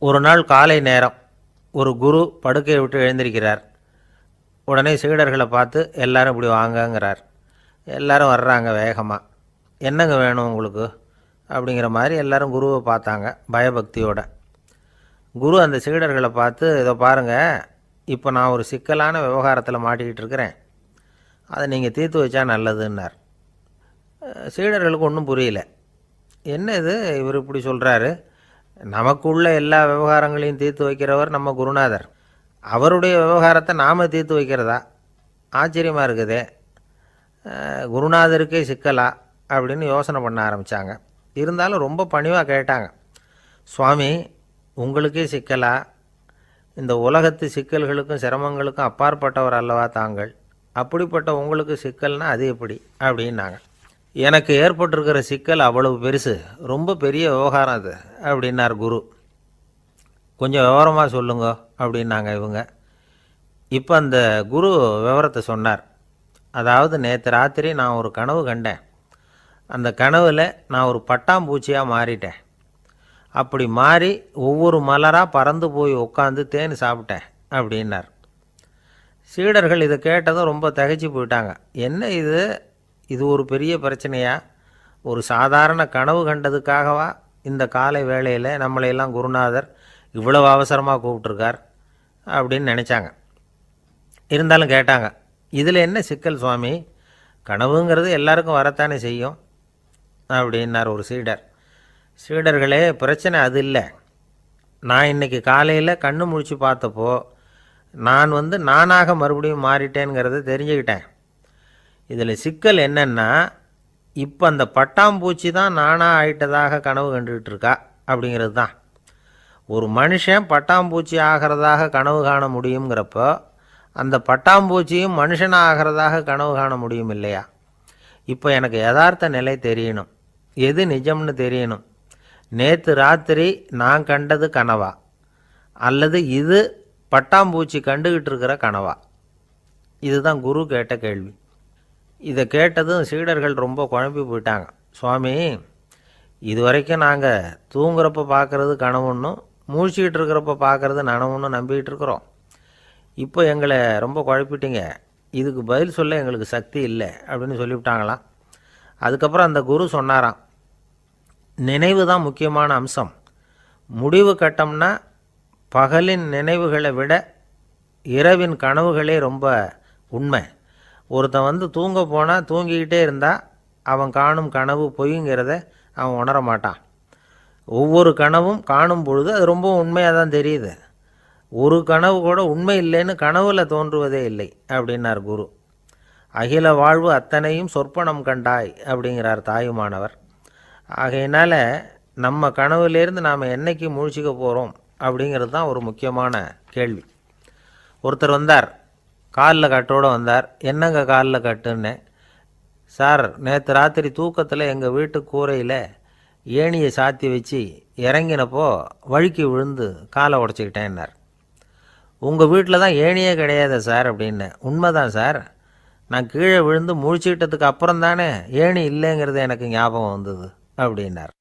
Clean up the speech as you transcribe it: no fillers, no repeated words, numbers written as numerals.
ஒரு நாள் காலை நேரம் ஒரு குரு படுக்கையை விட்டு எழுந்திருக்கிறார். உடனே சீடர்களை பார்த்து எல்லாரும் இப்படி வாங்கங்கிறார். எல்லாரும் வர்றாங்க வேகமாக. என்னங்க வேணும் உங்களுக்கு அப்படிங்கிற மாதிரி எல்லாரும் குருவை பார்த்தாங்க பயபக்தியோட. குரு அந்த சீடர்களை பார்த்து, இதை பாருங்கள், இப்போ நான் ஒரு சிக்கலான விவகாரத்தில் மாட்டிக்கிட்டு இருக்கிறேன், அதை நீங்கள் தீர்த்து வச்சா நல்லதுன்னார். சீடர்களுக்கு ஒன்றும் புரியல. என்ன இது இவர் இப்படி சொல்கிறாரு? நமக்குள்ள எல்லா விவகாரங்களையும் தீர்த்து வைக்கிறவர் நம்ம குருநாதர், அவருடைய விவகாரத்தை நாம் தீர்த்து வைக்கிறதா? ஆச்சரியமாக இருக்குதே, குருநாதருக்கே சிக்கலா அப்படின்னு யோசனை பண்ண ஆரம்பித்தாங்க. இருந்தாலும் ரொம்ப பணிவாக கேட்டாங்க, சுவாமி உங்களுக்கே சிக்கலா? இந்த உலகத்து சிக்கல்களுக்கும் சிரமங்களுக்கும் அப்பாற்பட்டவர் அல்லவா தாங்கள், அப்படிப்பட்ட உங்களுக்கு சிக்கல்னா அது எப்படி அப்படின்னாங்க. எனக்கு ஏற்பட்டிருக்கிற சிக்கல் அவ்வளவு பெருசு, ரொம்ப பெரிய விவகாரம் அது அப்படின்னார் குரு. கொஞ்சம் விவரமாக சொல்லுங்க அப்படின்னாங்க இவங்க. இப்போ அந்த குரு விவரத்தை சொன்னார். அதாவது நேற்று ராத்திரி நான் ஒரு கனவு கண்டேன். அந்த கனவில் நான் ஒரு பட்டாம்பூச்சியாக மாறிட்டேன். அப்படி மாறி ஒவ்வொரு மலராக பறந்து போய் உட்காந்து தேன் சாப்பிட்டேன் அப்படின்னார். சீடர்கள் இதை கேட்டதும் ரொம்ப திகைச்சு போயிட்டாங்க. என்ன இது ஒரு பெரிய பிரச்சனையா? ஒரு சாதாரண கனவு கண்டதுக்காகவா இந்த காலை வேளையில் நம்மளையெல்லாம் குருநாதர் இவ்வளவு அவசரமாக கூப்பிட்ருக்கார் அப்படின்னு நினச்சாங்க. இருந்தாலும் கேட்டாங்க, இதில் என்ன சிக்கல் சுவாமி? கனவுங்கிறது எல்லாருக்கும் வரத்தானே செய்யும் அப்படின்னார் ஒரு சீடர். சீடர்களே, பிரச்சனை அது இல்லை. நான் இன்றைக்கி காலையில் கண்ணு முழிச்சு பார்த்தப்போ நான் நானாக மறுபடியும் மாறிட்டேங்கிறத தெரிஞ்சுக்கிட்டேன். இதில் சிக்கல் என்னென்னா, இப்போ அந்த பட்டாம்பூச்சி தான் நானாக ஆயிட்டதாக கனவு கண்டுகிட்டு இருக்கா அப்படிங்கிறது தான். ஒரு மனுஷன் பட்டாம்பூச்சி ஆகிறதாக கனவு காண முடியுங்கிறப்போ அந்த பட்டாம்பூச்சியும் மனுஷனாக ஆகிறதாக கனவு காண முடியும் இல்லையா? இப்போ எனக்கு யதார்த்த நிலை தெரியணும், எது நிஜம்னு தெரியணும். நேற்று ராத்திரி நான் கண்டது கனவா, அல்லது இது பட்டாம்பூச்சி கண்டுகிட்டு இருக்கிற கனவா? இதுதான் குரு கேட்ட கேள்வி. இதை கேட்டதும் சீடர்கள் ரொம்ப குழம்பி போயிட்டாங்க. சுவாமி, இது வரைக்கும் நாங்கள் தூங்குறப்ப பார்க்குறது கனவுன்னும் மூழ்கிக்கிட்டு இருக்கிறப்ப பார்க்குறது நனவுன்னு நம்பிக்கிட்டு இருக்கிறோம். இப்போ எங்களை ரொம்ப குழப்பிட்டீங்க, இதுக்கு பதில் சொல்ல எங்களுக்கு சக்தி இல்லை அப்படின்னு சொல்லிவிட்டாங்களாம். அதுக்கப்புறம் அந்த குரு சொன்னாராம், நினைவு தான் முக்கியமான அம்சம். முடிவு கட்டம்னா பகலின் நினைவுகளை விட இரவின் கனவுகளே ரொம்ப உண்மை. ஒருத்தன் தூங்க போனால் தூங்கிக்கிட்டே இருந்தால் அவன் காணும் கனவு பொய்ங்கிறத அவன் உணர மாட்டான். ஒவ்வொரு கனவும் காணும் பொழுது அது ரொம்ப உண்மையாக தான் தெரியுது. ஒரு கனவு கூட உண்மை இல்லைன்னு கனவில் தோன்றுவதே இல்லை அப்படின்னார் குரு. அகில வாழ்வு அத்தனையும் சொற்பனம் கண்டாய் அப்படிங்கிறார் தாயுமானவர். ஆகையினால் நம்ம கனவுலேருந்து நாம் என்னைக்கு முழிச்சிக்க போகிறோம் அப்படிங்கிறது தான் ஒரு முக்கியமான கேள்வி. ஒருத்தர் வந்தார், காலில் கட்டோடு வந்தார். என்னங்க காலில் கட்டுன்னு? சார், நேற்று ராத்திரி தூக்கத்தில் எங்கள் வீட்டு கூரையில் ஏணியை சாத்தி வச்சு இறங்கினப்போ வழுக்கி விழுந்து காலை உடச்சிக்கிட்டேன்னார். உங்கள் வீட்டில் தான் ஏணியே கிடையாது சார் அப்படின்னு. உண்மைதான் சார், நான் கீழே விழுந்து முழிச்சுக்கிட்டதுக்கு அப்புறம் தானே ஏணி இல்லைங்கிறது எனக்கு ஞாபகம் வந்தது அப்படின்னார்.